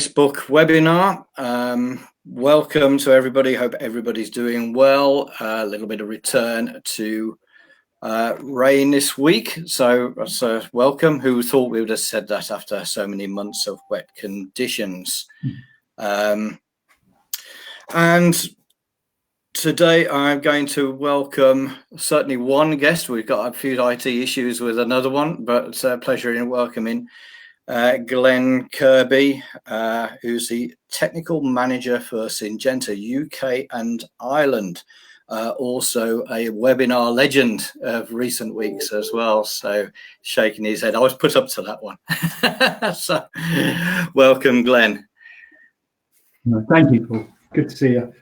Facebook webinar. Welcome to everybody. Hope everybody's doing well. A little bit of return to rain this week. So welcome. Who thought we would have said that after so many months of wet conditions? And today I'm going to welcome certainly one guest. We've got a few IT issues with another one, but it's a pleasure in welcoming Glenn Kirby, who's the technical manager for Syngenta UK and Ireland, also a webinar legend of recent weeks as well. So shaking his head, I was put up to that one. So welcome, Glenn. Thank you, Paul. Good to see you.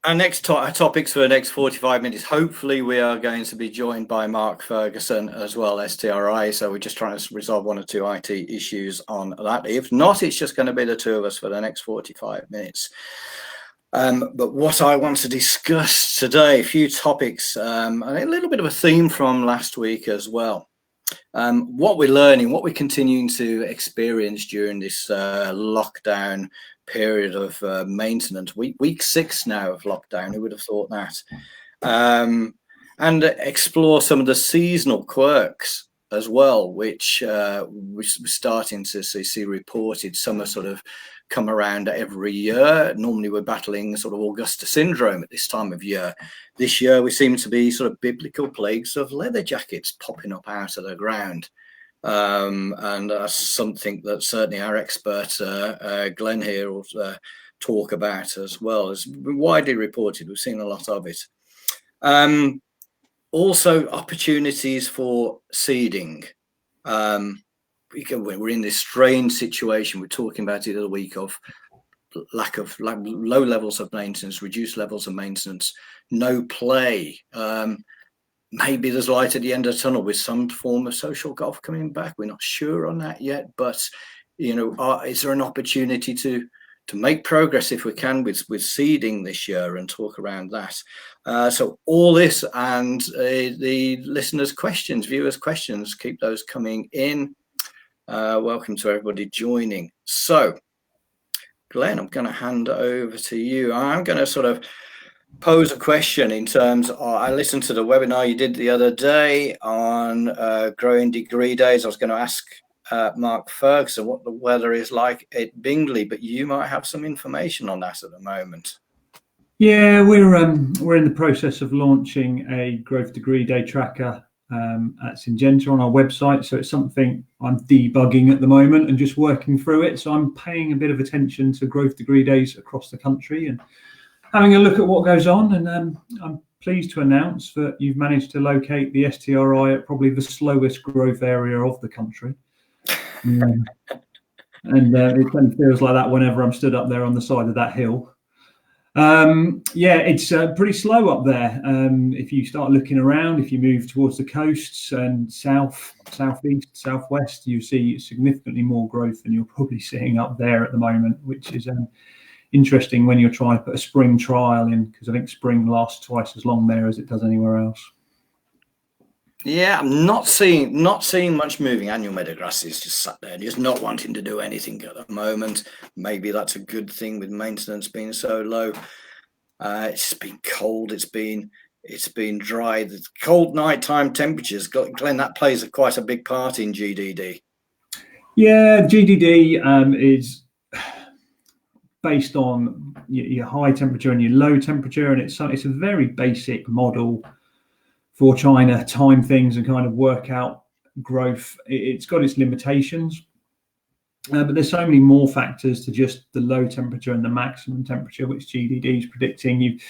Our next topics for the next 45 minutes, hopefully we are going to be joined by Mark Ferguson as well, STRI. So we're just trying to resolve one or two IT issues on that. If not, it's just going to be the two of us for the next 45 minutes. But what I want to discuss today, a few topics, and a little bit of a theme from last week as well. What we're learning, what we're continuing to experience during this lockdown period of maintenance, week 6 now of lockdown, who would have thought that? And explore some of the seasonal quirks as well, which we're starting to see reported. Some are sort of come around every year. Normally we're battling sort of Augusta syndrome at this time of year. This year we seem to be sort of biblical plagues of leather jackets popping up out of the ground. And that's something that certainly our expert Glenn here will talk about as well. It's widely reported. We've seen a lot of it. Also opportunities for seeding. We're in this strange situation. We're talking about it the other week of low levels of maintenance, reduced levels of maintenance, no play. Maybe there's light at the end of the tunnel with some form of social golf coming back. We're not sure on that yet, but you know, is there an opportunity to make progress if we can with seeding this year, and talk around that? So all this and the listeners' questions, viewers' questions, keep those coming in. Welcome to everybody joining. So, Glenn, I'm going to hand over to you. I'm going to sort of pose a question in terms of, I listened to the webinar you did the other day on growing degree days. I was going to ask Mark Ferguson what the weather is like at Bingley, but you might have some information on that at the moment. Yeah, we're in the process of launching a growth degree day tracker at Syngenta on our website. So it's something I'm debugging at the moment and just working through it. So I'm paying a bit of attention to growth degree days across the country and having a look at what goes on. And I'm pleased to announce that you've managed to locate the STRI at probably the slowest growth area of the country. And it kind of feels like that whenever I'm stood up there on the side of that hill. Yeah, it's pretty slow up there. If you start looking around, if you move towards the coasts and southeast, southwest, you see significantly more growth than you're probably seeing up there at the moment, which is interesting when you're trying to put a spring trial in, because I think spring lasts twice as long there as it does anywhere else. Yeah, I'm not seeing much moving. Annual meadowgrass is just sat there, just not wanting to do anything at the moment. Maybe that's a good thing with maintenance being so low. It's been cold. It's been dry. The cold nighttime temperatures, Glenn, that plays quite a big part in GDD. Yeah, GDD is based on your high temperature and your low temperature, and it's a very basic model for trying to time things and kind of work out growth. It's got its limitations, but there's so many more factors to just the low temperature and the maximum temperature, which GDD is predicting. If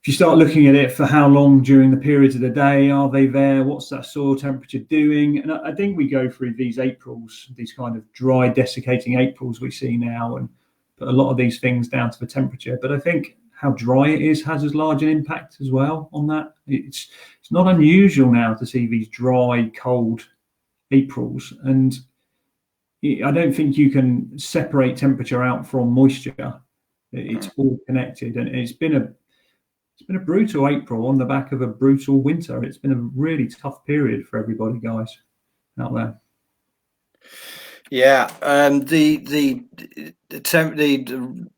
you start looking at it for how long during the periods of the day are they there, what's that soil temperature doing? And I think we go through these Aprils, these kind of dry, desiccating Aprils we see now, and put a lot of these things down to the temperature. But I think how dry it is has as large an impact as well on that. It's not unusual now to see these dry, cold Aprils, and I don't think you can separate temperature out from moisture. It's all connected, and it's been a brutal April on the back of a brutal winter. It's been a really tough period for everybody, guys, out there. Yeah, the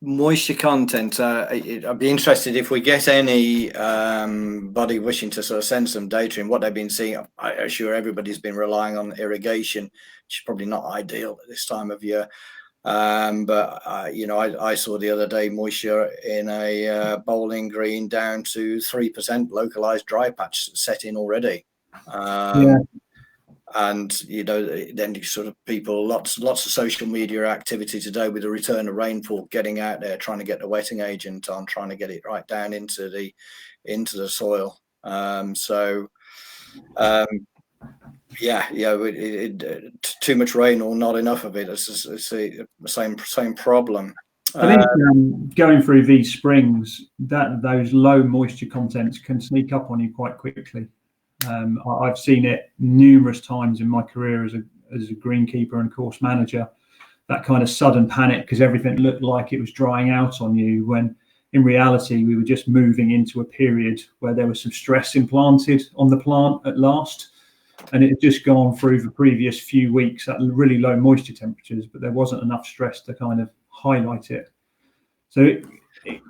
moisture content. I'd be interested if we get any body wishing to sort of send some data in what they've been seeing. I'm sure everybody's been relying on irrigation, which is probably not ideal at this time of year. But I saw the other day moisture in a bowling green down to 3%, localized dry patch set in already. Yeah. And then you sort of people, lots of social media activity today with the return of rainfall, getting out there, trying to get the wetting agent on, trying to get it right down into the soil. Too much rain or not enough of it, it's the same problem. I think going through these springs, those low moisture contents can sneak up on you quite quickly. I've seen it numerous times in my career as a greenkeeper and course manager, that kind of sudden panic because everything looked like it was drying out on you, when in reality we were just moving into a period where there was some stress implanted on the plant at last, and it had just gone through the previous few weeks at really low moisture temperatures, but there wasn't enough stress to kind of highlight it. So it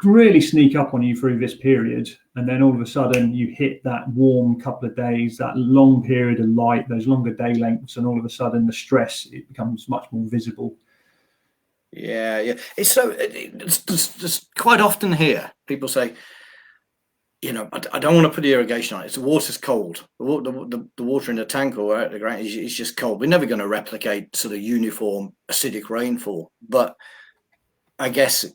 can really sneak up on you through this period, and then all of a sudden you hit that warm couple of days, that long period of light, those longer day lengths, and all of a sudden the stress, it becomes much more visible. Yeah. It's just quite often here people say, I don't want to put irrigation on it. The water's cold. The water in the tank or out the ground is just cold. We're never going to replicate sort of uniform acidic rainfall, but I guess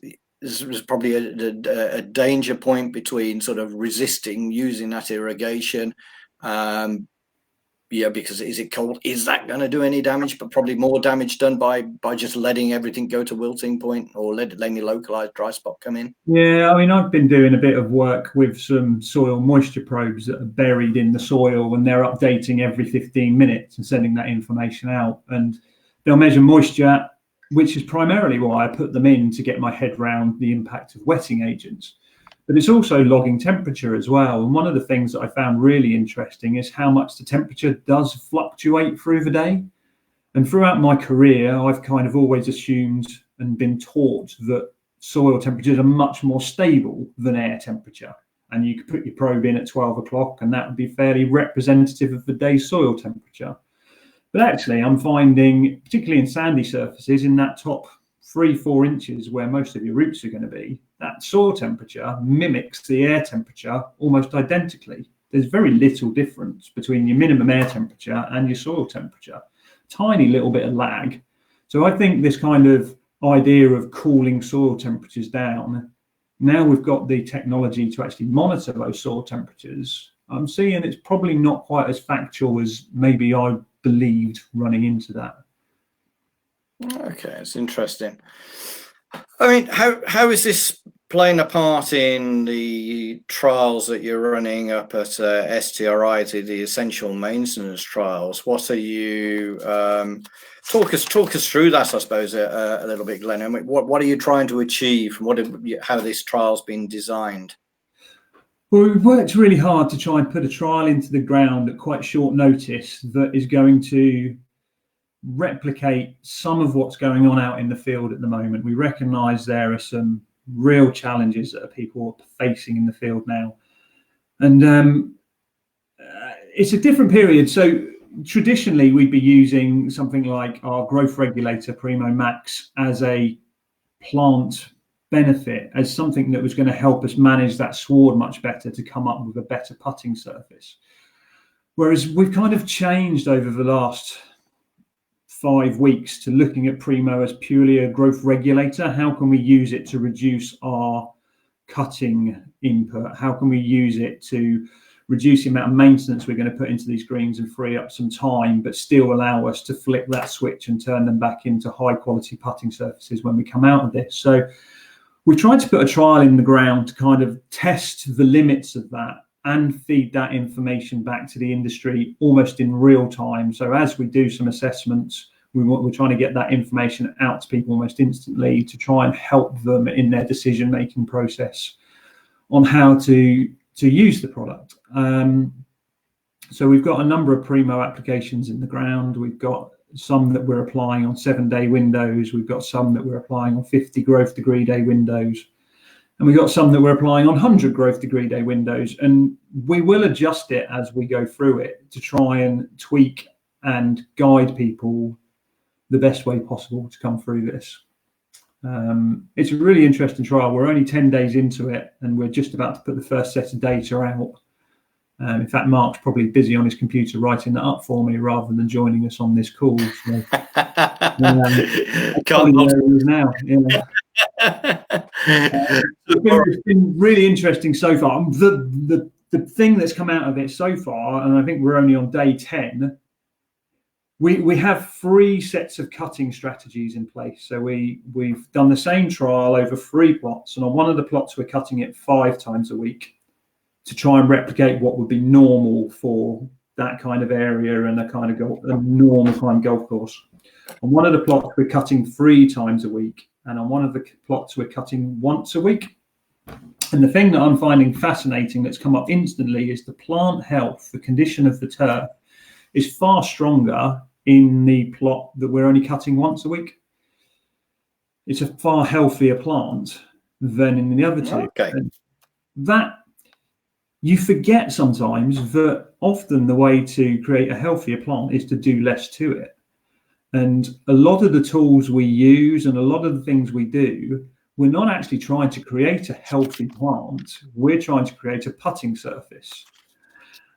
there's probably a danger point between sort of resisting using that irrigation. Because is it cold? Is that going to do any damage? But probably more damage done by just letting everything go to wilting point, or letting the localized dry spot come in. Yeah, I mean, I've been doing a bit of work with some soil moisture probes that are buried in the soil, and they're updating every 15 minutes and sending that information out. And they'll measure moisture, which is primarily why I put them in, to get my head around the impact of wetting agents. But it's also logging temperature as well. And one of the things that I found really interesting is how much the temperature does fluctuate through the day. And throughout my career, I've kind of always assumed and been taught that soil temperatures are much more stable than air temperature. And you could put your probe in at 12 o'clock and that would be fairly representative of the day's soil temperature. But actually, I'm finding, particularly in sandy surfaces, in that top 3-4 inches where most of your roots are going to be, that soil temperature mimics the air temperature almost identically. There's very little difference between your minimum air temperature and your soil temperature. Tiny little bit of lag. So I think this kind of idea of cooling soil temperatures down, now we've got the technology to actually monitor those soil temperatures, I'm seeing it's probably not quite as factual as maybe I believed running into that. Okay, it's interesting. I mean, how is this playing a part in the trials that you're running up at STRI, the essential maintenance trials? What are you talk us through that, I suppose, a little bit, Glenn? I mean, what are you trying to achieve, and how this trial's been designed? Well, we've worked really hard to try and put a trial into the ground at quite short notice that is going to replicate some of what's going on out in the field at the moment. We recognise there are some real challenges that people are facing in the field now, and it's a different period. So traditionally we'd be using something like our growth regulator Primo Max as a plant benefit, as something that was going to help us manage that sward much better, to come up with a better putting surface. Whereas we've kind of changed over the last 5 weeks to looking at Primo as purely a growth regulator. How can we use it to reduce our cutting input? How can we use it to reduce the amount of maintenance we're going to put into these greens and free up some time, but still allow us to flip that switch and turn them back into high quality putting surfaces when we come out of this? So we tried to put a trial in the ground to kind of test the limits of that and feed that information back to the industry almost in real time. So as we do some assessments, we're trying to get that information out to people almost instantly to try and help them in their decision-making process on how to use the product. So we've got a number of Primo applications in the ground. We've got some that we're applying on 7-day windows. We've got some that we're applying on 50 growth degree day windows. And we've got some that we're applying on 100 growth degree day windows. And we will adjust it as we go through it to try and tweak and guide people the best way possible to come through this. It's a really interesting trial. We're only 10 days into it, and we're just about to put the first set of data out. In fact, Mark's probably busy on his computer writing that up for me rather than joining us on this call. So, now. Yeah. It's been really interesting so far. The thing that's come out of it so far, and I think we're only on day 10, we have 3 sets of cutting strategies in place. So we've done the same trial over 3 plots, and on one of the plots we're cutting it 5 times a week to try and replicate what would be normal for that kind of area and a normal kind of golf course. On one of the plots we're cutting 3 times a week, and on one of the plots we're cutting once a week. And the thing that I'm finding fascinating that's come up instantly is the plant health, the condition of the turf is far stronger in the plot that we're only cutting once a week. It's a far healthier plant than in the other 2. Okay. And that you forget sometimes that often the way to create a healthier plant is to do less to it. And a lot of the tools we use and a lot of the things we do, we're not actually trying to create a healthy plant. We're trying to create a putting surface.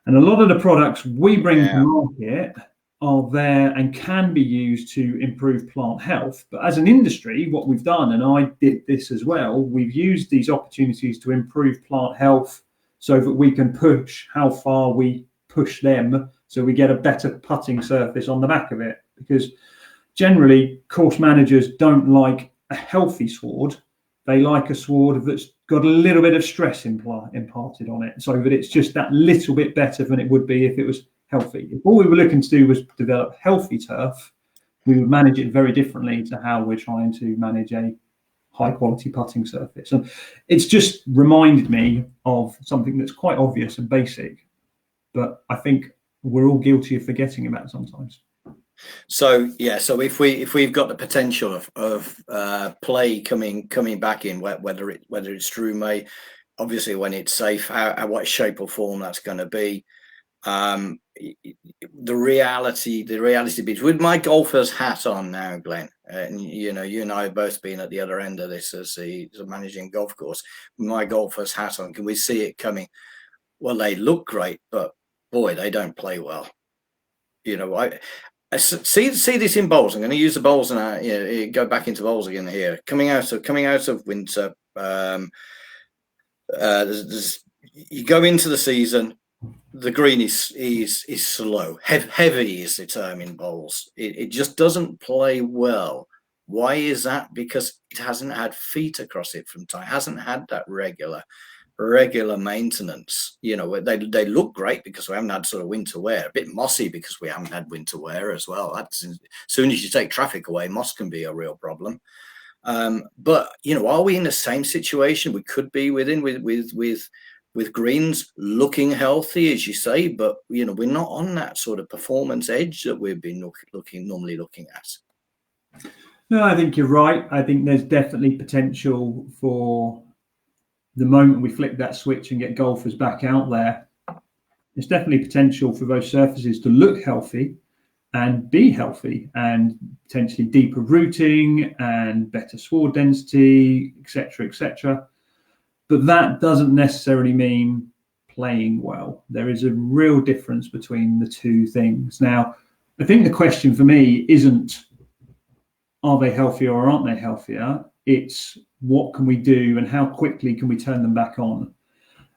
And a lot of the products we bring to market are there and can be used to improve plant health. But as an industry, what we've done, and I did this as well, we've used these opportunities to improve plant health so that we can push how far we push them, so we get a better putting surface on the back of it. Because generally, course managers don't like a healthy sward. They like a sward that's got a little bit of stress imparted on it, so that it's just that little bit better than it would be if it was healthy. If all we were looking to do was develop healthy turf, we would manage it very differently to how we're trying to manage a high quality putting surface. And it's just reminded me of something that's quite obvious and basic, but I think we're all guilty of forgetting about sometimes. So if we've got the potential of play coming back in, whether it's through May, obviously when it's safe, what shape or form that's going to be. The reality is, with my golfer's hat on now, Glenn, and you and I have both been at the other end of this as a managing golf course. With my golfer's hat on, can we see it coming? Well, they look great, but boy, they don't play well. I see this in bowls. I'm going to use the bowls now. Go back into bowls again here. Coming out of winter, you go into the season. The green is slow. Heavy is the term in bowls. It just doesn't play well. Why is that? Because it hasn't had feet across it from time. It hasn't had that regular maintenance. They look great because we haven't had sort of winter wear. A bit mossy because we haven't had winter wear as well. As soon as you take traffic away, moss can be a real problem. But are we in the same situation we could be within with greens looking healthy, as you say, but we're not on that sort of performance edge that we've been normally looking at? No, I think you're right. I think there's definitely potential for the moment we flick that switch and get golfers back out there. There's definitely potential for those surfaces to look healthy and be healthy, and potentially deeper rooting and better sward density, etc. But that doesn't necessarily mean playing well. There is a real difference between the 2 things. Now, I think the question for me isn't, are they healthier or aren't they healthier? It's what can we do and how quickly can we turn them back on?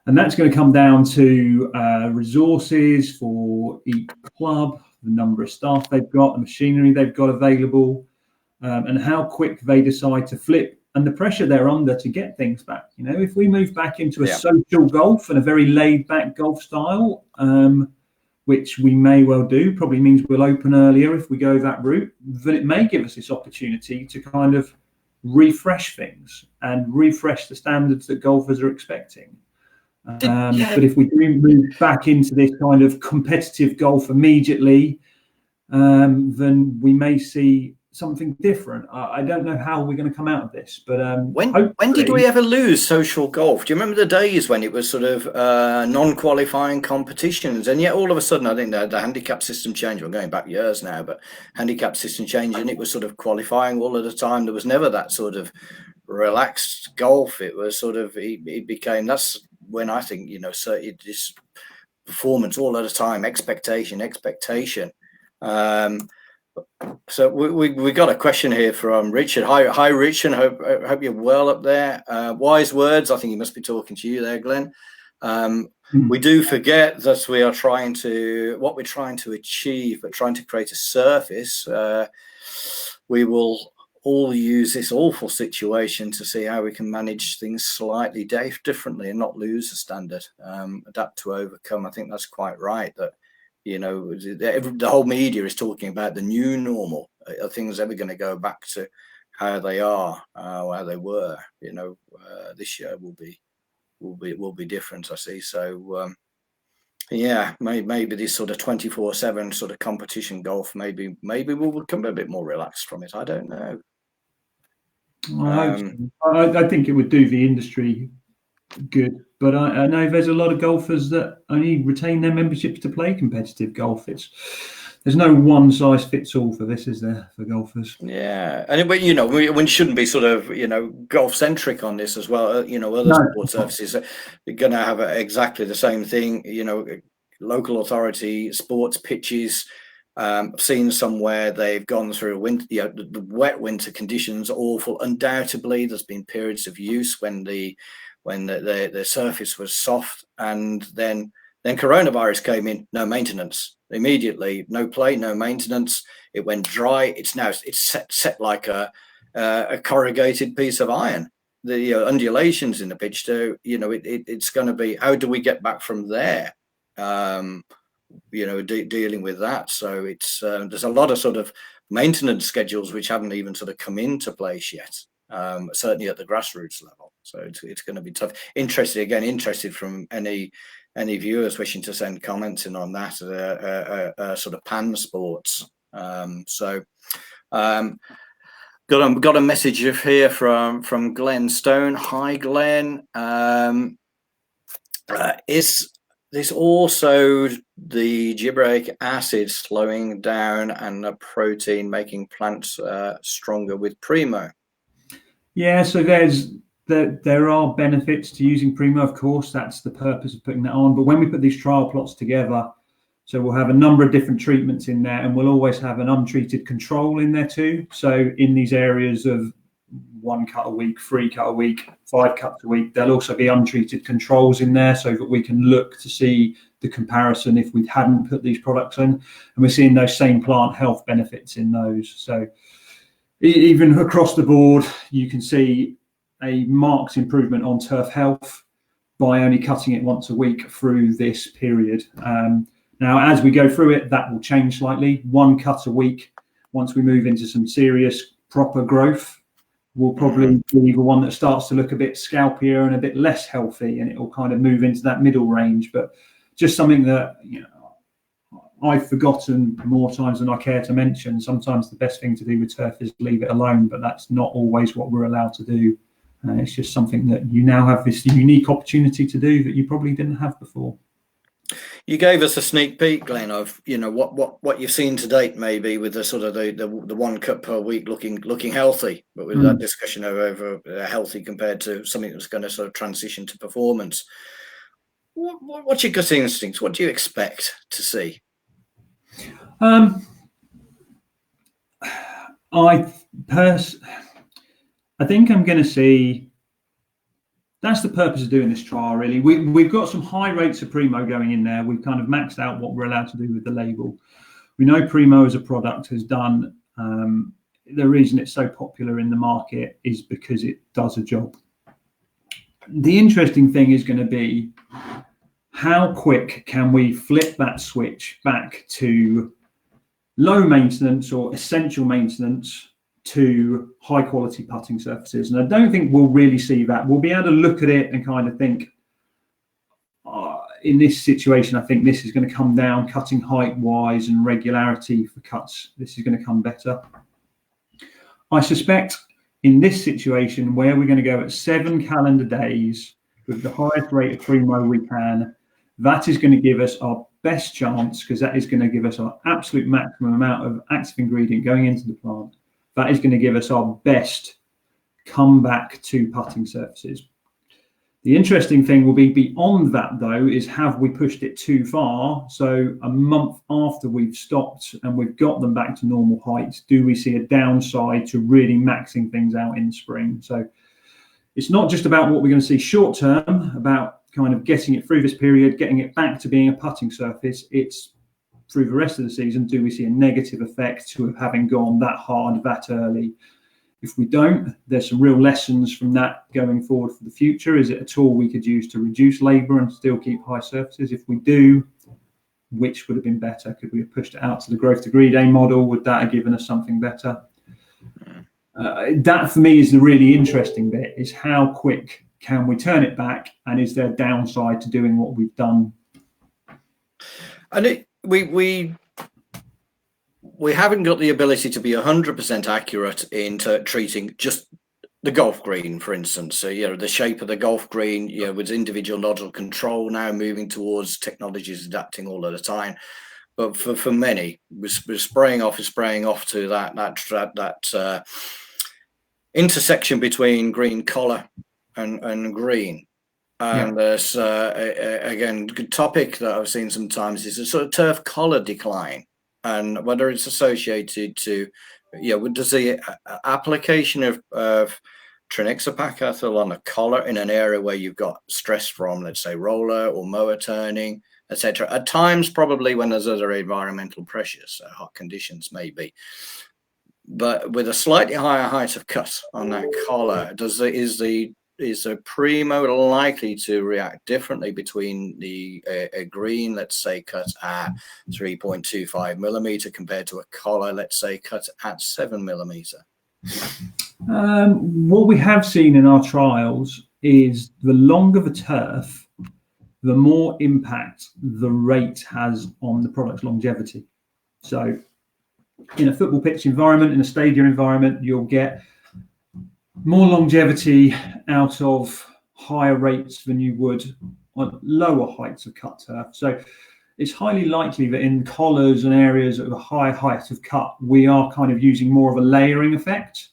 And that's going to come down to resources for each club, the number of staff they've got, the machinery they've got available, and how quick they decide to flip and the pressure they're under to get things back. If we move back into a social golf and a very laid back golf style, which we may well do, probably means we'll open earlier if we go that route, then it may give us this opportunity to kind of refresh things and refresh the standards that golfers are expecting. But if we do move back into this kind of competitive golf immediately, then we may see something different. I don't know how we're going to come out of this, but when did we ever lose social golf? Do you remember the days when it was sort of non-qualifying competitions, and yet all of a sudden, I think the handicap system changed. We're going back years now, but handicap system changed, and it was sort of qualifying all of the time. There was never that sort of relaxed golf. It was sort of it became. That's when I think so this performance all of the time, expectation. So we got a question here from Richard. Hi Richard. Hope you're well up there. Wise words. I think he must be talking to you there, Glenn. We do forget that we're trying to achieve, but trying to create a surface. We will all use this awful situation to see how we can manage things slightly differently and not lose the standard. Adapt to overcome. I think that's quite right. That the whole media is talking about the new normal. Are things ever going to go back to how they are, how they were? This year will be different. I see. So yeah, maybe this sort of 24/7 sort of competition golf. Maybe we'll become a bit more relaxed from it. I don't know. I think it would do the industry good, but I know there's a lot of golfers that only retain their memberships to play competitive golf. There's no one size fits all for this, is there, for golfers? Yeah, and we shouldn't be sort of golf centric on this as well. Other sports services are going to have exactly the same thing. Local authority sports pitches. I've seen somewhere they've gone through winter, the wet winter conditions, awful. Undoubtedly, there's been periods of use when the surface was soft, and then coronavirus came in. No maintenance immediately. No play, no maintenance. It went dry. It's set like a corrugated piece of iron. The undulations in the pitch too. It's going to be, how do we get back from there? Dealing with that. So it's there's a lot of sort of maintenance schedules which haven't even sort of come into place yet. Certainly at the grassroots level. So it's going to be tough. Interested from any viewers wishing to send comments in on that, sort of pan sports. Got a message here from Glenn Stone. Hi Glenn. Is this also the gibberellic acid slowing down and the protein making plants stronger with Primo? Yeah, so there are benefits to using Primo, of course. That's the purpose of putting that on. But when we put these trial plots together, so we'll have a number of different treatments in there, and we'll always have an untreated control in there too. So in these areas of 1 cut a week, 3 cut a week, 5 cuts a week, there'll also be untreated controls in there so that we can look to see the comparison if we hadn't put these products in. And we're seeing those same plant health benefits in those. So even across the board, you can see a marked improvement on turf health by only cutting it once a week through this period. Now, as we go through it, that will change slightly. 1 cut a week, once we move into some serious proper growth, will probably be the one that starts to look a bit scalpier and a bit less healthy, and it will kind of move into that middle range. But just something that I've forgotten more times than I care to mention. Sometimes the best thing to do with turf is leave it alone, but that's not always what we're allowed to do. It's just something that you now have this unique opportunity to do that you probably didn't have before. You gave us a sneak peek, Glenn, of what you've seen to date, maybe with the sort of the 1 cut per week looking healthy, but with that discussion over healthy compared to something that's going to sort of transition to performance. What's your gut instincts? What do you expect to see? I think I'm going to see. That's the purpose of doing this trial, really. We've got some high rates of Primo going in there. We've kind of maxed out what we're allowed to do with the label. We know Primo as a product has done, the reason it's so popular in the market is because it does a job. The interesting thing is going to be how quick can we flip that switch back to low maintenance or essential maintenance to high quality putting surfaces. And I don't think we'll really see that. We'll be able to look at it and kind of think, in this situation, I think this is going to come down cutting height wise and regularity for cuts. This is going to come better. I suspect in this situation where we're going to go at 7 calendar days with the highest rate of primo we can, that is going to give us our best chance, because that is going to give us our absolute maximum amount of active ingredient going into the plant. That is going to give us our best comeback to putting surfaces. The interesting thing will be beyond that, though, is have we pushed it too far? So a month after we've stopped and we've got them back to normal heights, do we see a downside to really maxing things out in spring? So it's not just about what we're going to see short term, about kind of getting it through this period, getting it back to being a putting surface. It's through the rest of the season, do we see a negative effect to having gone that hard that early? If we don't, there's some real lessons from that going forward for the future. Is it a tool we could use to reduce labour and still keep high surfaces? If we do, which would have been better? Could we have pushed it out to the growth degree day model? Would that have given us something better? That for me is the really interesting bit, is how quick can we turn it back, and is there a downside to doing what we've done? And we haven't got the ability to be 100% accurate in treating just the golf green, for instance. So, the shape of the golf green, with individual nodule control now moving towards technologies adapting all of the time. But for many, we're spraying off to that intersection between green collar and green. And there's, again, good topic that I've seen sometimes is a sort of turf collar decline. And whether it's associated to, does the application of trinixopac on a collar in an area where you've got stress from, let's say, roller or mower turning, etc. At times, probably when there's other environmental pressures, hot conditions maybe. But with a slightly higher height of cut on that collar, is the primo likely to react differently between a green, let's say, cut at 3.25 millimeter compared to a collar, let's say, cut at 7 millimeter? What we have seen in our trials is the longer the turf, the more impact the rate has on the product's longevity. So in a football pitch environment, in a stadium environment, you'll get more longevity out of higher rates than you would on lower heights of cut turf. So it's highly likely that in collars and areas of a high height of cut, we are kind of using more of a layering effect.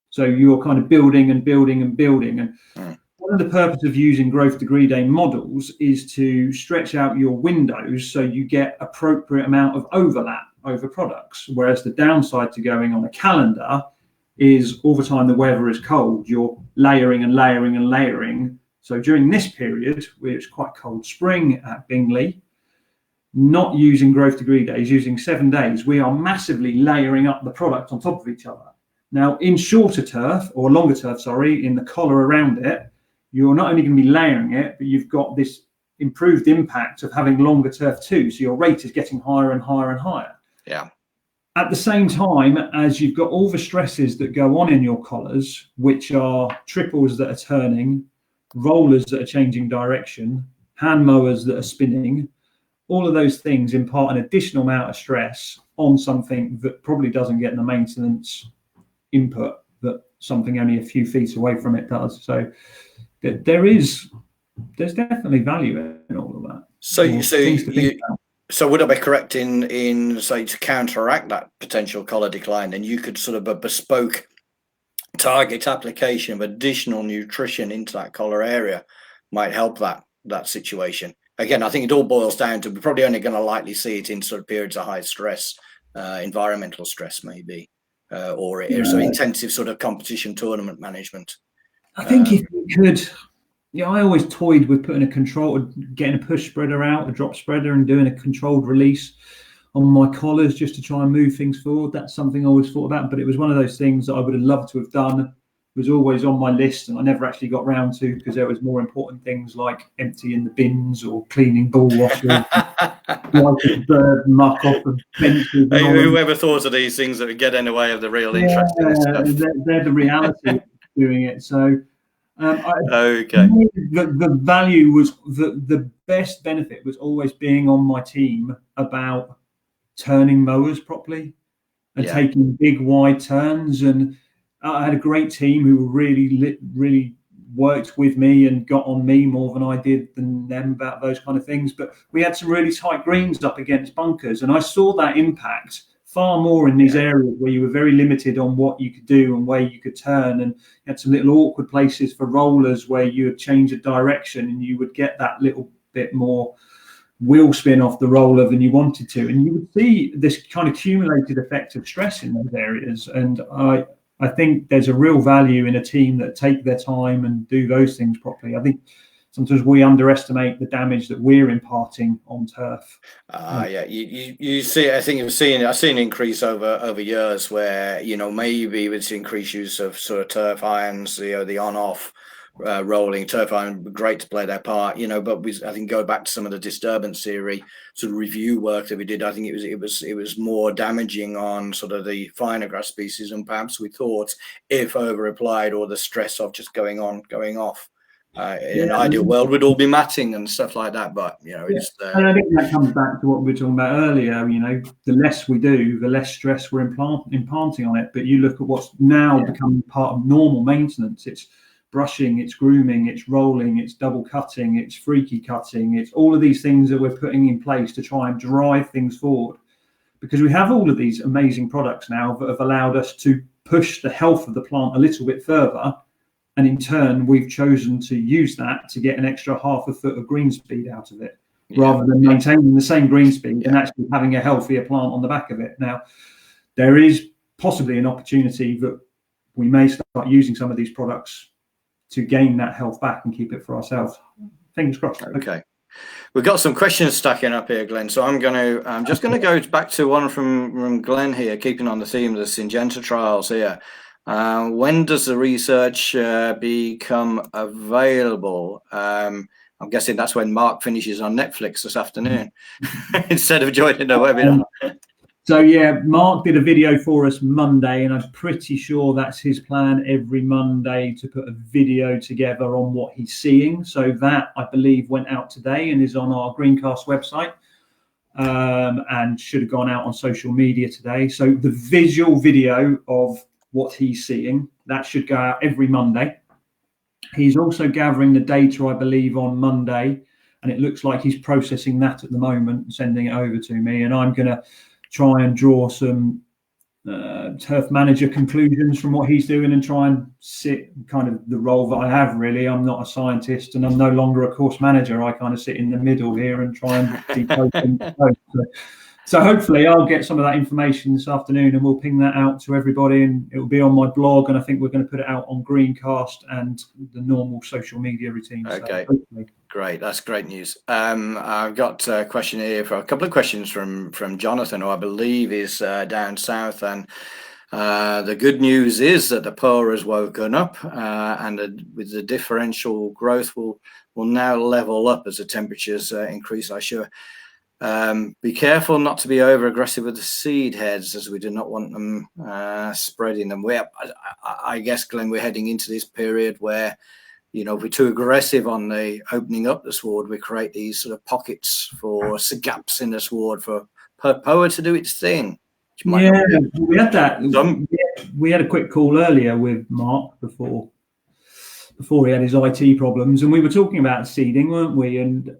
So you're kind of building and building and building. And one of the purposes of using growth degree day models is to stretch out your windows so you get appropriate amount of overlap over products. Whereas the downside to going on a calendar is all the time the weather is cold, you're layering and layering and layering. So during this period, where it's quite cold spring at Bingley, not using growth degree days, using 7 days, we are massively layering up the product on top of each other. Now, in shorter turf, or longer turf, sorry, in the collar around it, you're not only going to be layering it, but you've got this improved impact of having longer turf too. So your rate is getting higher and higher and higher. Yeah. At the same time as you've got all the stresses that go on in your collars, which are triples that are turning, rollers that are changing direction, hand mowers that are spinning, all of those things impart an additional amount of stress on something that probably doesn't get the maintenance input that something only a few feet away from it does. So there's definitely value in all of that. So would I be correct in say, to counteract that potential collar decline, then you could sort of a bespoke target application of additional nutrition into that collar area might help that situation? Again, I think it all boils down to we're probably only going to likely see it in sort of periods of high stress, environmental stress maybe, or so intensive sort of competition tournament management. I think if we could. Yeah, I always toyed with putting getting a push spreader out, a drop spreader, and doing a controlled release on my collars just to try and move things forward. That's something I always thought about, but it was one of those things that I would have loved to have done. It was always on my list, and I never actually got round to because there was more important things like emptying the bins or cleaning ball washers, wiping bird muck off the benches. Whoever thought of these things that would get in the way of the real interesting stuff? They're the reality of doing it. So. Okay. The value was the best benefit was always being on my team about turning mowers properly and taking big wide turns. And I had a great team who really worked with me and got on me more than I did than them about those kind of things. But we had some really tight greens up against bunkers, and I saw that impact far more in these areas where you were very limited on what you could do and where you could turn, and you had some little awkward places for rollers where you would change a direction and you would get that little bit more wheel spin off the roller than you wanted to, and you would see this kind of accumulated effect of stress in those areas. And I think there's a real value in a team that take their time and do those things properly. I think sometimes we underestimate the damage that we're imparting on turf. You see, I think I've seen an increase over years where, you know, maybe with increased use of sort of turf irons, you know, the on-off rolling turf iron, great to play their part, you know. But I think go back to some of the disturbance theory sort of review work that we did. I think it was more damaging on sort of the finer grass species than perhaps we thought, if over applied, or the stress of just going off. In an ideal world, we'd all be matting and stuff like that, but you know, it's and I think that comes back to what we were talking about earlier. You know, the less we do, the less stress we're implanting on it. But you look at what's now become part of normal maintenance. It's brushing, it's grooming, it's rolling, it's double cutting, it's freaky cutting, it's all of these things that we're putting in place to try and drive things forward, because we have all of these amazing products now that have allowed us to push the health of the plant a little bit further. And in turn, we've chosen to use that to get an extra half a foot of green speed out of it, rather than maintaining the same green speed and actually having a healthier plant on the back of it. Now, there is possibly an opportunity that we may start using some of these products to gain that health back and keep it for ourselves. Fingers crossed. Okay. We've got some questions stacking up here, Glenn. So I'm just going to go back to one from Glenn here, keeping on the theme of the Syngenta trials here. When does the research become available? I'm guessing that's when Mark finishes on Netflix this afternoon instead of joining the webinar. So yeah, Mark did a video for us Monday, and I'm pretty sure that's his plan every Monday, to put a video together on what he's seeing. So that, I believe, went out today and is on our Greencast website, and should have gone out on social media today. So the visual video of what he's seeing, that should go out every Monday. He's also gathering the data, I believe, on Monday, and it looks like he's processing that at the moment and sending it over to me. And I'm going to try and draw some turf manager conclusions from what he's doing and try and sit kind of the role that I have, really. I'm not a scientist and I'm no longer a course manager. I kind of sit in the middle here and try and decode things. So hopefully I'll get some of that information this afternoon, and we'll ping that out to everybody, and it will be on my blog, and I think we're going to put it out on Greencast and the normal social media routine. Okay, so great. That's great news. I've got a question here, for a couple of questions from Jonathan, who I believe is down south, and the good news is that the POA has woken up, and with the differential growth will now level up as the temperatures increase, I sure. Be careful not to be over aggressive with the seed heads, as we do not want them spreading them. I guess, Glenn, we're heading into this period where, you know, if we're too aggressive on the opening up the sward, we create these sort of pockets for gaps in the sward for POA to do its thing. Yeah, we had that. We had a quick call earlier with Mark before he had his IT problems, and we were talking about seeding, weren't we? And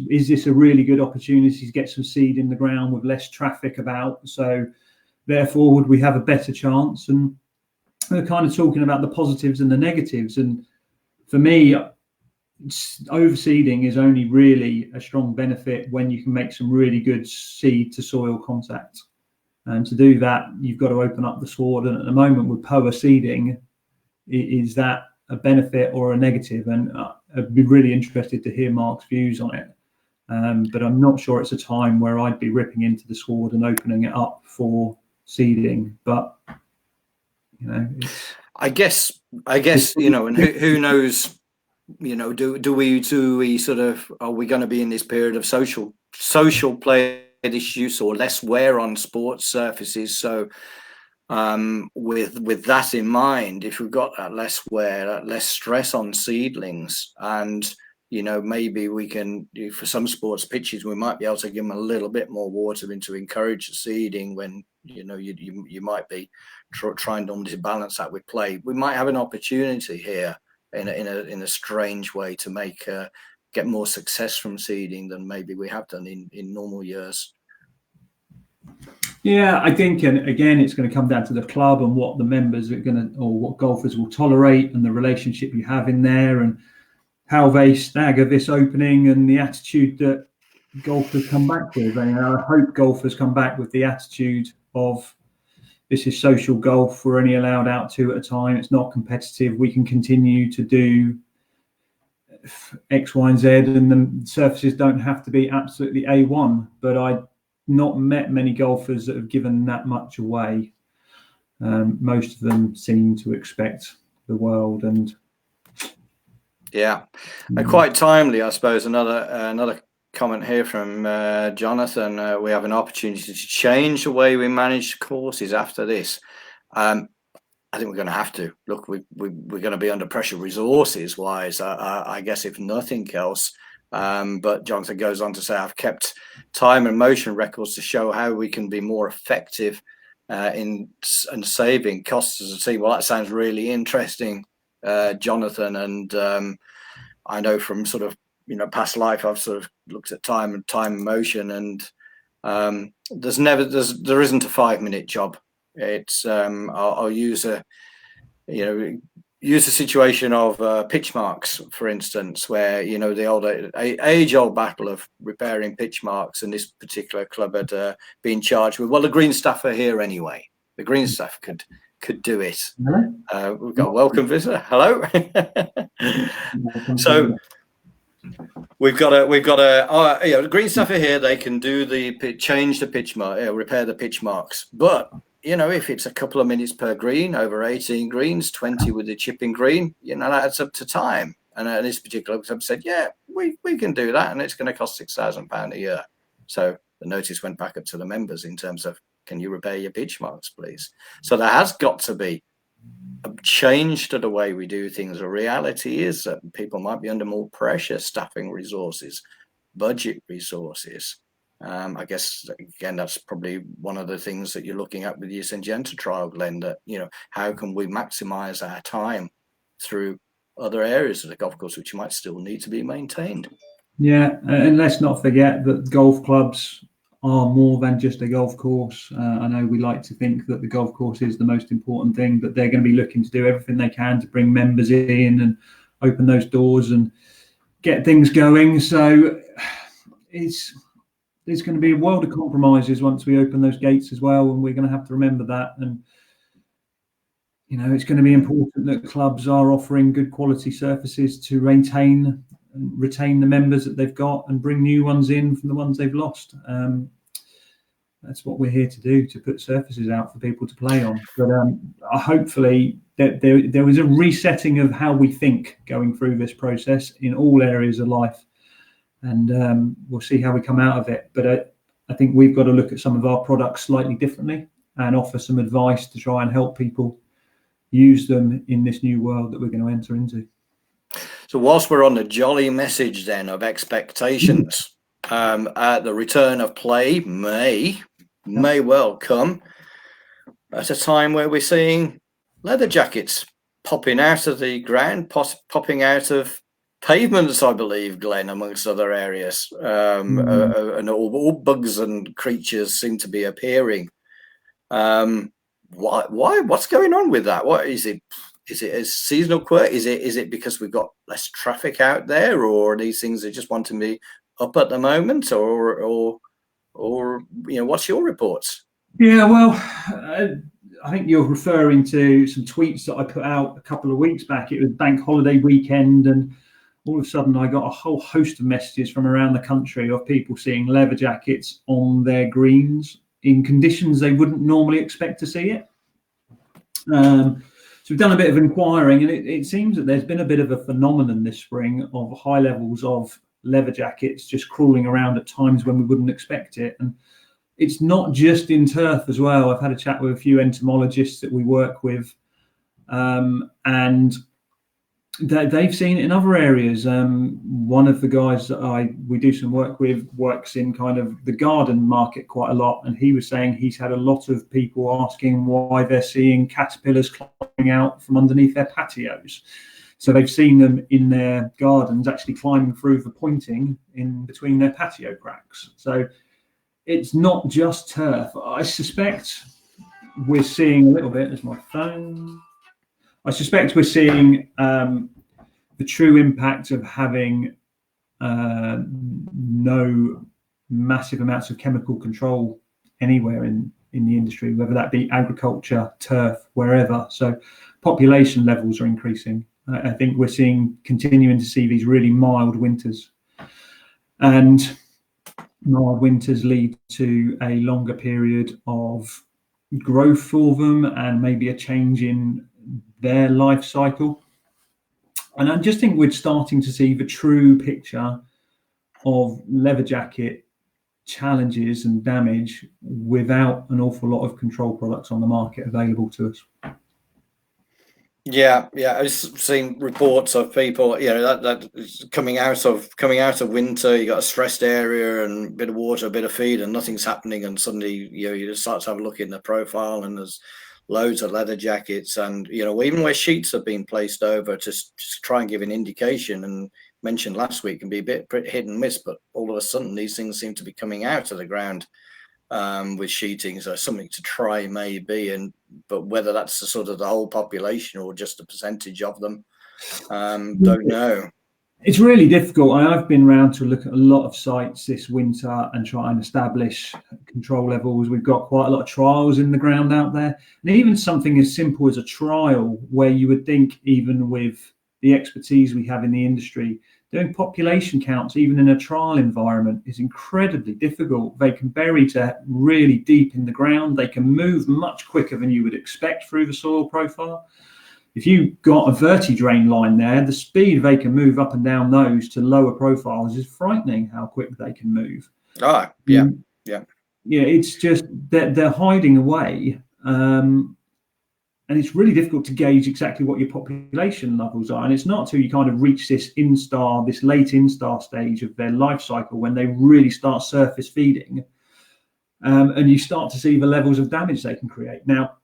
is this a really good opportunity to get some seed in the ground with less traffic about? So therefore, would we have a better chance? And we're kind of talking about the positives and the negatives. And for me, overseeding is only really a strong benefit when you can make some really good seed to soil contact. And to do that, you've got to open up the sward. And at the moment with POA seeding, is that a benefit or a negative? And I'd be really interested to hear Mark's views on it. But I'm not sure it's a time where I'd be ripping into the sward and opening it up for seeding. But you know, I guess you know, and who knows? You know, do we sort of, are we going to be in this period of social play issues or less wear on sports surfaces? So with that in mind, if we've got that less wear, that less stress on seedlings, and maybe we can, for some sports pitches, we might be able to give them a little bit more water to encourage the seeding when you might be trying to balance that with play. We might have an opportunity here in a strange way to make get more success from seeding than maybe we have done in normal years. Yeah, I think, and again, it's going to come down to the club and what the members are going to, or what golfers will tolerate, and the relationship you have in there, and how they stagger this opening, and the attitude that golfers come back with. And I hope golfers come back with the attitude of, this is social golf, we're only allowed out 2 at a time, it's not competitive, we can continue to do X, Y, and Z, and the surfaces don't have to be absolutely A1. But I've not met many golfers that have given that much away. Most of them seem to expect the world, and and quite timely, I suppose. Another comment here from Jonathan. We have an opportunity to change the way we manage courses after this. I think we're going to have to. Look, we're going to be under pressure resources wise, I guess, if nothing else. But Jonathan goes on to say, I've kept time and motion records to show how we can be more effective in saving costs as a team. Well, that sounds really interesting, Jonathan. And I know from sort of past life, I've sort of looked at time and motion, and there isn't a 5-minute job. It's I'll use a situation of pitch marks, for instance, where the old age-old battle of repairing pitch marks, and this particular club had been charged with, well, the green staff are here anyway. The green staff could do it. We've got a welcome visitor. Hello. So we've got the green staff are here. They can do change the pitch mark, repair the pitch marks, but if it's a couple of minutes per green, over 18 greens, 20 with the chipping green, that adds up to time. And this particular club said, yeah, we can do that, and it's going to cost £6,000 a year. So the notice went back up to the members in terms of, can you repair your pitch marks, please? So there has got to be a change to the way we do things. The reality is that people might be under more pressure, staffing resources, budget resources. I guess, again, that's probably one of the things that you're looking at with your Syngenta trial, Glenn, that, how can we maximize our time through other areas of the golf course, which might still need to be maintained. Yeah, and let's not forget that golf clubs are more than just a golf course. I know we like to think that the golf course is the most important thing, but they're going to be looking to do everything they can to bring members in and open those doors and get things going. So there's going to be a world of compromises once we open those gates as well, and we're going to have to remember that. And it's going to be important that clubs are offering good quality surfaces to retain the members that they've got and bring new ones in from the ones they've lost. That's what we're here to do, to put surfaces out for people to play on. But hopefully there was a resetting of how we think going through this process in all areas of life. And we'll see how we come out of it. But I think we've got to look at some of our products slightly differently and offer some advice to try and help people use them in this new world that we're going to enter into. So whilst we're on the jolly message then of expectations, the return of play may well come at a time where we're seeing leather jackets popping out of the ground, popping out of pavements, I believe, Glenn, amongst other areas, and all bugs and creatures seem to be appearing. Why? What's going on with that? What is it? Is it a seasonal quirk? Is it because we've got less traffic out there, or these things are just wanting to be up at the moment, or what's your reports? Yeah, well, I think you're referring to some tweets that I put out a couple of weeks back. It was bank holiday weekend, and all of a sudden I got a whole host of messages from around the country of people seeing leather jackets on their greens in conditions they wouldn't normally expect to see it. So we've done a bit of inquiring, and it seems that there's been a bit of a phenomenon this spring of high levels of leather jackets just crawling around at times when we wouldn't expect it. And it's not just in turf as well. I've had a chat with a few entomologists that we work with, and they've seen it in other areas. One of the guys that we do some work with works in kind of the garden market quite a lot, and he was saying he's had a lot of people asking why they're seeing caterpillars climbing out from underneath their patios. So they've seen them in their gardens actually climbing through the pointing in between their patio cracks. So it's not just turf. I suspect we're seeing a little bit. There's my phone. I suspect we're seeing the true impact of having no massive amounts of chemical control anywhere in the industry, whether that be agriculture, turf, wherever. So population levels are increasing. I think we're continuing to see these really mild winters. And mild winters lead to a longer period of growth for them and maybe a change in their life cycle. And I just think we're starting to see the true picture of leather jacket challenges and damage without an awful lot of control products on the market available to us. Yeah, I've seen reports of people, that coming out of winter, you got a stressed area and a bit of water, a bit of feed, and nothing's happening, and suddenly you just start to have a look in the profile, and there's loads of leather jackets, and even where sheets have been placed over to try and give an indication, and mentioned last week can be a bit hit and miss, but all of a sudden these things seem to be coming out of the ground with sheeting, so something to try maybe, but whether that's the sort of the whole population or just a percentage of them, don't know. It's really difficult. I've been around to look at a lot of sites this winter and try and establish control levels. We've got quite a lot of trials in the ground out there, and even something as simple as a trial, where you would think, even with the expertise we have in the industry, doing population counts, even in a trial environment, is incredibly difficult. They can bury to really deep in the ground. They can move much quicker than you would expect through the soil profile. If you've got a verti-drain line there, the speed they can move up and down those to lower profiles is frightening, how quick they can move. Yeah, it's just that they're hiding away. And it's really difficult to gauge exactly what your population levels are. And it's not until you kind of reach this late instar stage of their life cycle, when they really start surface feeding, and you start to see the levels of damage they can create. Now,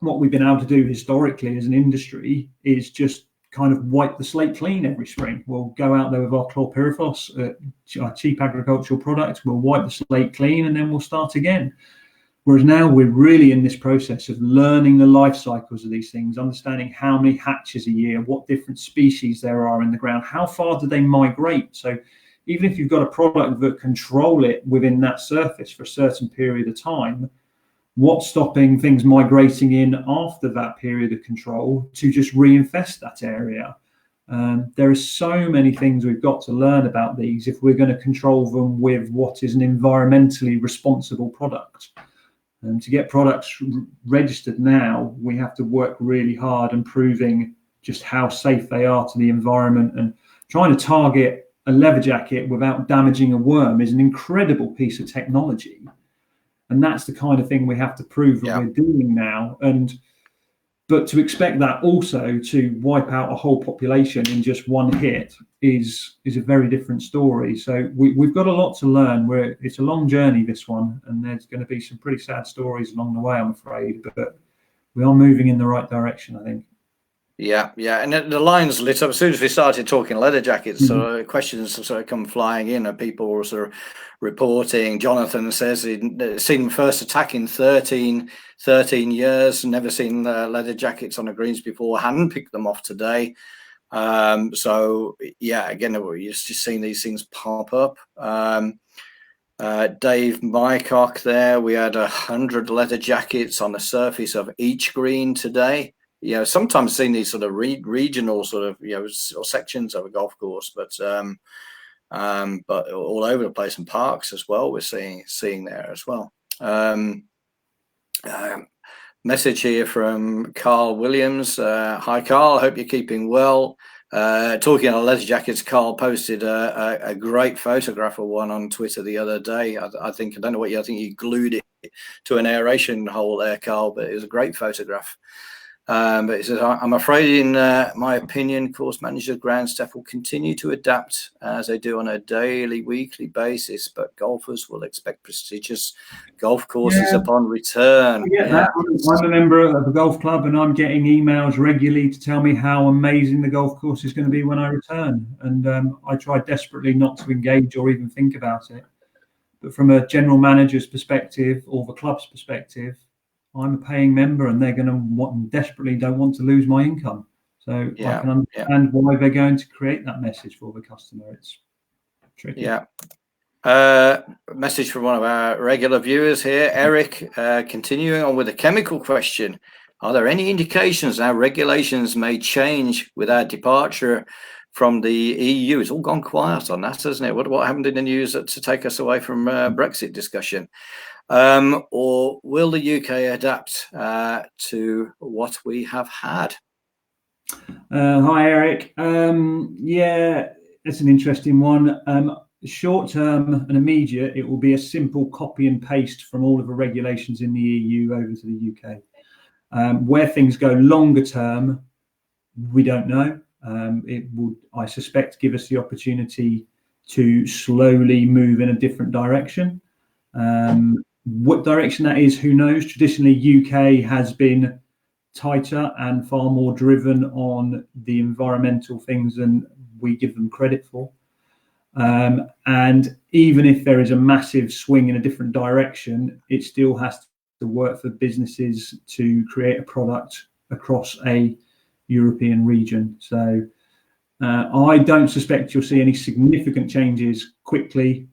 what we've been able to do historically as an industry is just kind of wipe the slate clean every spring. We'll go out there with our chlorpyrifos, our cheap agricultural product, we'll wipe the slate clean, and then we'll start again. Whereas now we're really in this process of learning the life cycles of these things, understanding how many hatches a year, what different species there are in the ground, how far do they migrate. So even if you've got a product that control it within that surface for a certain period of time, what's stopping things migrating in after that period of control to just reinfest that area? There are so many things we've got to learn about these if we're going to control them with what is an environmentally responsible product. To get products registered now, we have to work really hard and proving just how safe they are to the environment, and trying to target a leather jacket without damaging a worm is an incredible piece of technology. And that's the kind of thing we have to prove that we're doing now. But to expect that also to wipe out a whole population in just one hit is a very different story. So we've got a lot to learn. It's a long journey, this one, and there's going to be some pretty sad stories along the way, I'm afraid. But we are moving in the right direction, I think. Yeah, and the lines lit up as soon as we started talking leather jackets. So questions sort of come flying in, and people were sort of reporting. Jonathan says he'd seen them first attack in 13 years, never seen leather jackets on the greens before, hadn't picked them off today. So yeah, again, we're just seeing these things pop up. Dave Mycock there, we had 100 leather jackets on the surface of each green today. Sometimes seeing these sort of regional sort of, or sections of a golf course, but all over the place, in parks as well, we're seeing there as well. Message here from Carl Williams. Hi, Carl. I hope you're keeping well. Talking of leather jackets, Carl posted a great photograph of one on Twitter the other day. I don't know what you, I think you glued it to an aeration hole there, Carl, but it was a great photograph. But it says, I'm afraid, in my opinion, course managers, ground staff will continue to adapt as they do on a daily, weekly basis, but golfers will expect prestigious golf courses upon return. I'm a member of a golf club, and I'm getting emails regularly to tell me how amazing the golf course is going to be when I return. And I try desperately not to engage or even think about it. But from a general manager's perspective or the club's perspective, I'm a paying member, and they're going to desperately don't want to lose my income. So I can understand why they're going to create that message for the customer. It's tricky. Message from one of our regular viewers here, Eric, continuing on with a chemical question. Are there any indications how regulations may change with our departure from the EU? It's all gone quiet on that, hasn't it? What happened in the news to take us away from Brexit discussion? Or will the UK adapt to what we have had? Hi, Eric. It's an interesting one. Short term and immediate, it will be a simple copy and paste from all of the regulations in the EU over to the UK. Where things go longer term, we don't know. It would, I suspect, give us the opportunity to slowly move in a different direction. What direction that is, who knows? Traditionally, UK has been tighter and far more driven on the environmental things than we give them credit for. And even if there is a massive swing in a different direction, it still has to work for businesses to create a product across a European region. So I don't suspect you'll see any significant changes quickly.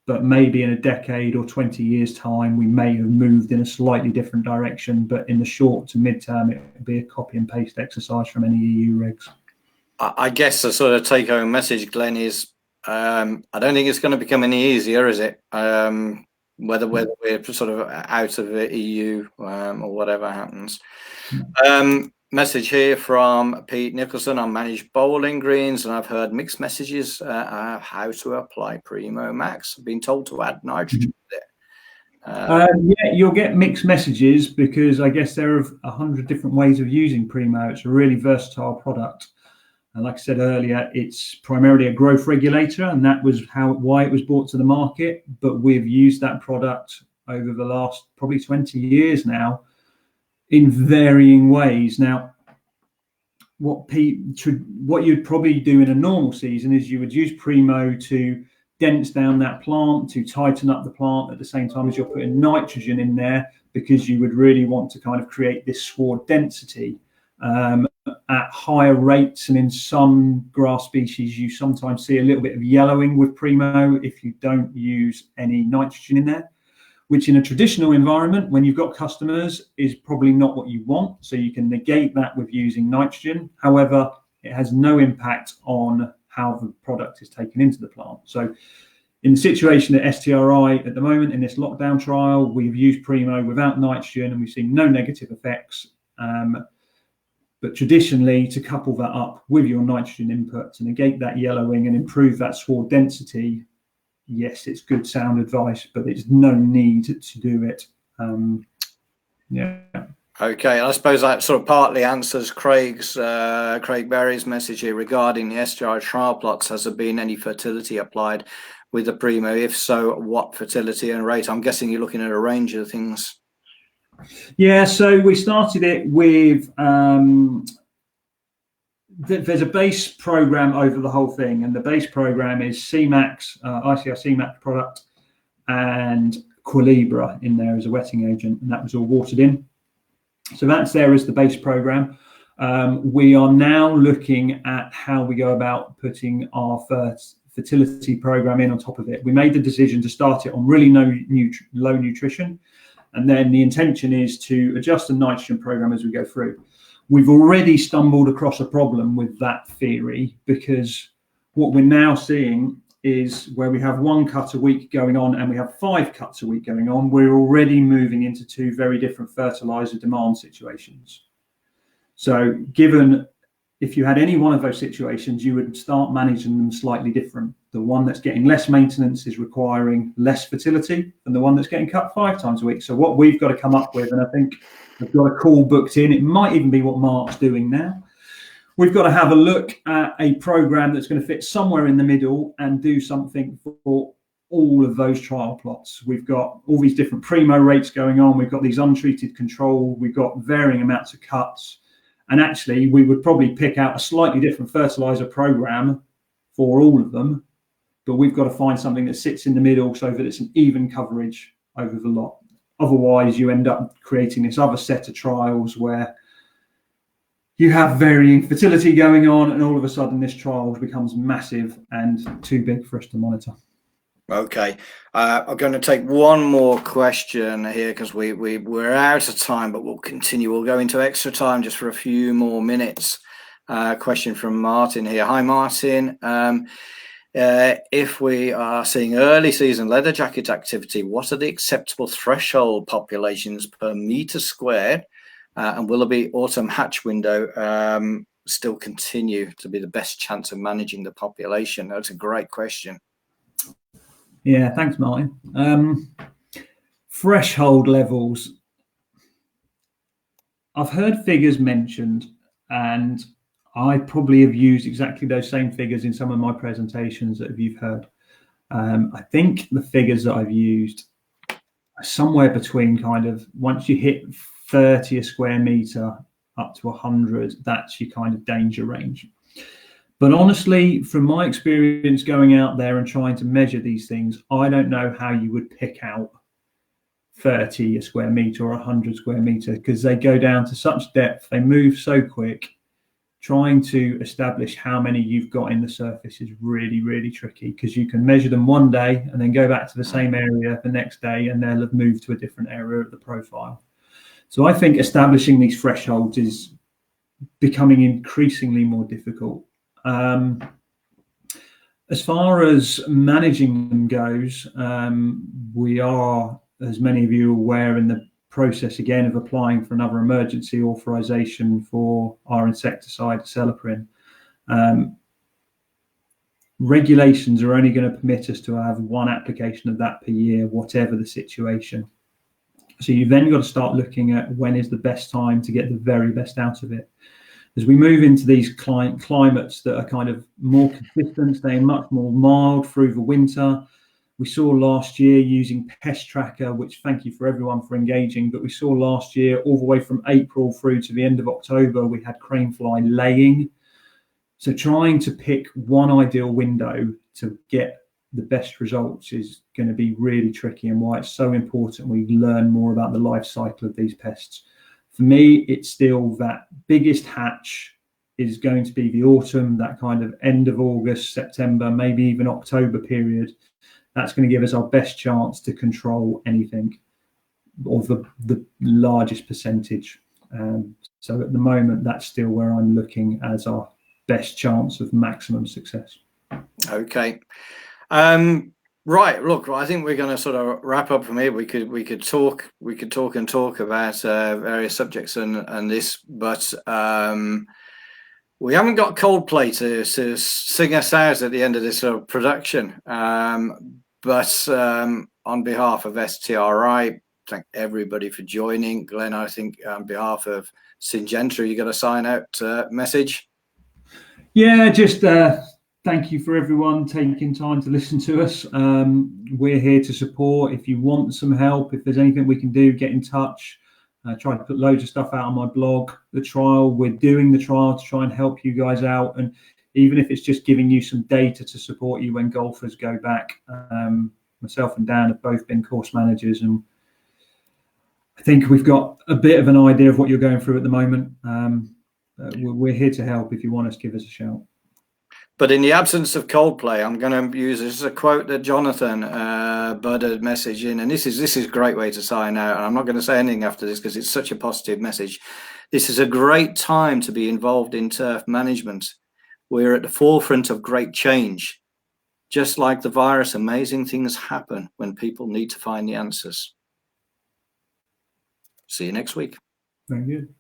But maybe in a decade or 20 years' time, we may have moved in a slightly different direction. But in the short to mid-term, it will be a copy and paste exercise from any EU regs. I guess the sort of take-home message, Glenn, is I don't think it's going to become any easier, is it? Whether we're sort of out of the EU or whatever happens. Message here from Pete Nicholson on managed bowling greens, and I've heard mixed messages how to apply Primo Max. I've been told to add nitrogen with it. You'll get mixed messages because I guess there are 100 different ways of using Primo. It's a really versatile product. And like I said earlier, it's primarily a growth regulator, and that was why it was brought to the market. But we've used that product over the last probably 20 years now in varying ways. Now, what you'd probably do in a normal season is you would use Primo to dense down that plant, to tighten up the plant at the same time as you're putting nitrogen in there, because you would really want to kind of create this sward density at higher rates. And in some grass species, you sometimes see a little bit of yellowing with Primo if you don't use any nitrogen in there, which in a traditional environment, when you've got customers, is probably not what you want. So you can negate that with using nitrogen. However, it has no impact on how the product is taken into the plant. So in the situation at STRI at the moment, in this lockdown trial, we've used Primo without nitrogen and we've seen no negative effects. But traditionally, to couple that up with your nitrogen input to negate that yellowing and improve that sward density, yes, it's good sound advice, but there's no need to do it. Okay, I suppose that sort of partly answers Craig Berry's message here regarding the STRI trial plots. Has there been any fertility applied with the Primo? If so, what fertility and rate? I'm guessing you're looking at a range of things. Yeah, so we started it with there's a base program over the whole thing, and the base program is C-Max, ICR C-Max product, and Quilibra in there as a wetting agent, and that was all watered in. So that's there as the base program. We are now looking at how we go about putting our first fertility program in on top of it. We made the decision to start it on really low nutrition, and then the intention is to adjust the nitrogen program as we go through. We've already stumbled across a problem with that theory, because what we're now seeing is where we have 1 cut a week going on and we have 5 cuts a week going on, we're already moving into 2 very different fertilizer demand situations. So given if you had any one of those situations, you would start managing them slightly different. The one that's getting less maintenance is requiring less fertility than the one that's getting cut 5 times a week. So what we've got to come up with, and I think we've got a call booked in, it might even be what Mark's doing now. We've got to have a look at a program that's going to fit somewhere in the middle and do something for all of those trial plots. We've got all these different primo rates going on. We've got these untreated control. We've got varying amounts of cuts. And actually, we would probably pick out a slightly different fertilizer program for all of them. But we've got to find something that sits in the middle so that it's an even coverage over the lot. Otherwise, you end up creating this other set of trials where you have varying fertility going on, and all of a sudden this trial becomes massive and too big for us to monitor. Okay, I'm going to take one more question here because we're out of time, but we'll continue. We'll go into extra time just for a few more minutes. Question from Martin here. Hi, Martin. If we are seeing early season leather jacket activity, what are the acceptable threshold populations per meter squared? And will there be autumn hatch window still continue to be the best chance of managing the population? That's a great question. Yeah, thanks, Martin. Threshold levels. I've heard figures mentioned, and I probably have used exactly those same figures in some of my presentations that you've heard. I think the figures that I've used are somewhere between kind of, once you hit 30 a square meter up to 100, that's your kind of danger range. But honestly, from my experience going out there and trying to measure these things, I don't know how you would pick out 30 a square meter or 100 square meter, because they go down to such depth, they move so quick. Trying to establish how many you've got in the surface is really, really tricky, because you can measure them one day and then go back to the same area the next day and they'll have moved to a different area of the profile. So I think establishing these thresholds is becoming increasingly more difficult. As far as managing them goes, we are, as many of you are aware, in the process again of applying for another emergency authorization for our insecticide Celiprin. Regulations are only going to permit us to have one application of that per year, whatever the situation. So you've then got to start looking at when is the best time to get the very best out of it. As we move into these climates that are kind of more consistent, staying much more mild through the winter. We saw last year using Pest Tracker, which thank you for everyone for engaging, but we saw last year all the way from April through to the end of October, we had crane fly laying. So trying to pick one ideal window to get the best results is going to be really tricky, and why it's so important we learn more about the life cycle of these pests. For me, it's still that biggest hatch is going to be the autumn, that kind of end of August, September, maybe even October period. That's going to give us our best chance to control anything, or the largest percentage. So at the moment, that's still where I'm looking as our best chance of maximum success. Okay. Right. Look, I think we're going to sort of wrap up from here. We could talk about various subjects and this, but we haven't got Coldplay to sing us out at the end of this production. But on behalf of STRI, thank everybody for joining. Glenn, I think on behalf of Syngenta, you got a sign out message? Yeah, just thank you for everyone taking time to listen to us. We're here to support. If you want some help, if there's anything we can do, get in touch. I try to put loads of stuff out on my blog. The trial, we're doing the trial to try and help you guys out. And even if it's just giving you some data to support you when golfers go back. Myself and Dan have both been course managers, and I think we've got a bit of an idea of what you're going through at the moment. We're here to help. If you want us, give us a shout. But in the absence of Coldplay, I'm going to use this as a quote that Jonathan Budd had messaged in, and this is a great way to sign out. And I'm not going to say anything after this because it's such a positive message. This is a great time to be involved in turf management. We're at the forefront of great change. Just like the virus, amazing things happen when people need to find the answers. See you next week. Very good.